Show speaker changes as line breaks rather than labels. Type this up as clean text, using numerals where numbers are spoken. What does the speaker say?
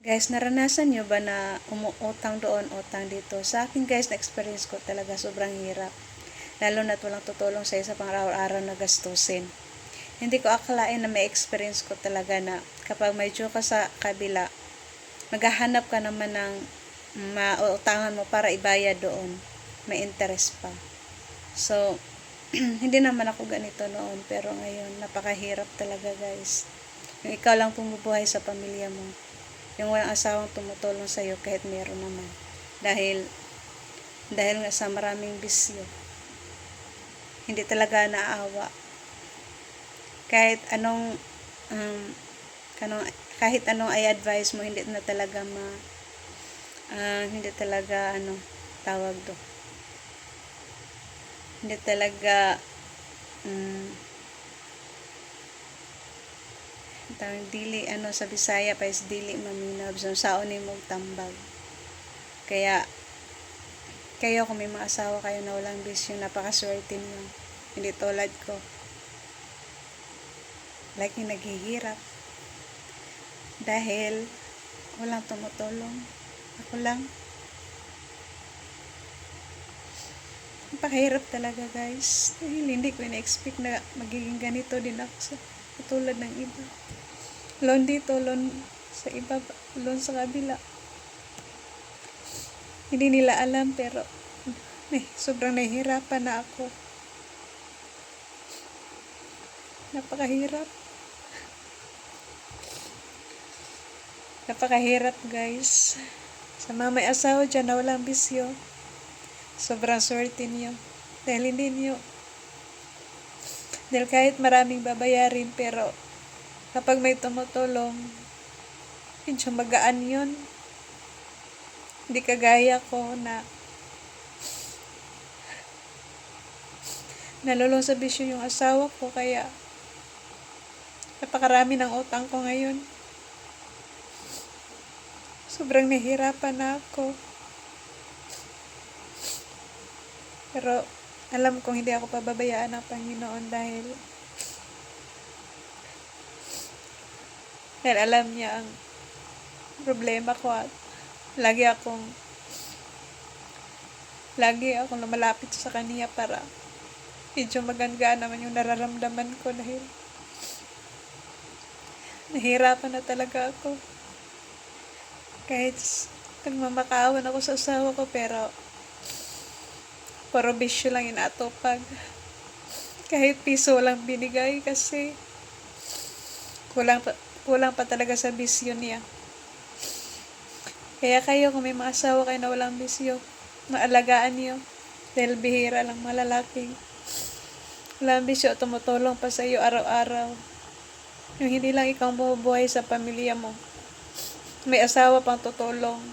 Guys, naranasan nyo ba na umuutang doon, utang dito? Sa akin guys, na-experience ko talaga sobrang hirap. Lalo na't walang tutulong sa isa pang araw-araw na gastusin. Hindi ko akalain na may experience ko talaga na kapag medyo ka sa kabila, maghahanap ka naman ng mauutangan mo para ibayad doon. May interest pa. So, hindi naman ako ganito noon. Pero ngayon, napakahirap talaga guys. Yung ikaw lang pumubuhay sa pamilya mo. Yung walang asawang tumutulong sa'yo kahit meron naman. Dahil nga sa maraming bisyo. Hindi talaga naawa. Kahit anong i-advise mo, hindi na talaga hindi talaga tawag do. Hindi talaga dili sa Bisaya pa is dili maminab so saon ni mong tambag. Kaya kayo kung may mga asawa kayo na walang bisyo, napakaswerte niyo. Hindi tulad ko. Lagi naghihirap. Dahil walang tumutulong. Ako lang. Napakahirap talaga guys. Dahil hindi ko na-expect na magiging ganito din ako sa katulad ng iba. Loan dito, loan sa iba, loan sa kabila. Hindi nila alam pero sobrang nahihirapan na ako. Napakahirap. Napakahirap guys. Sa mga may asawa dyan na walang bisyo, sobrang swerte niyo. Dahil kahit maraming babayarin, pero kapag may tumutulong, medyo magaan yun. Hindi kagaya ko na nalulong sa bisyo yung asawa ko, kaya napakarami ng utang ko ngayon. Sobrang nahihirapan na ako. Pero alam kong hindi ako pababayaan ng Panginoon dahil alam niya ang problema ko at lagi akong lumalapit sa Kanya para medyo maganda naman yung nararamdaman ko dahil nahirapan na talaga ako. Kahit nagmamakaawan ako sa asawa ko, pero puro bisyo lang inatupag. Kahit piso lang binigay kasi kulang pa talaga sa bisyo niya. Kaya kayo kung may mga asawa kayo na walang bisyo, maalagaan niyo. Dahil bihira lang mga lalaking walang bisyo, tumutulong pa sa iyo araw-araw. Yung hindi lang ikaw bumubuhay sa pamilya mo, may asawa pang tutulong.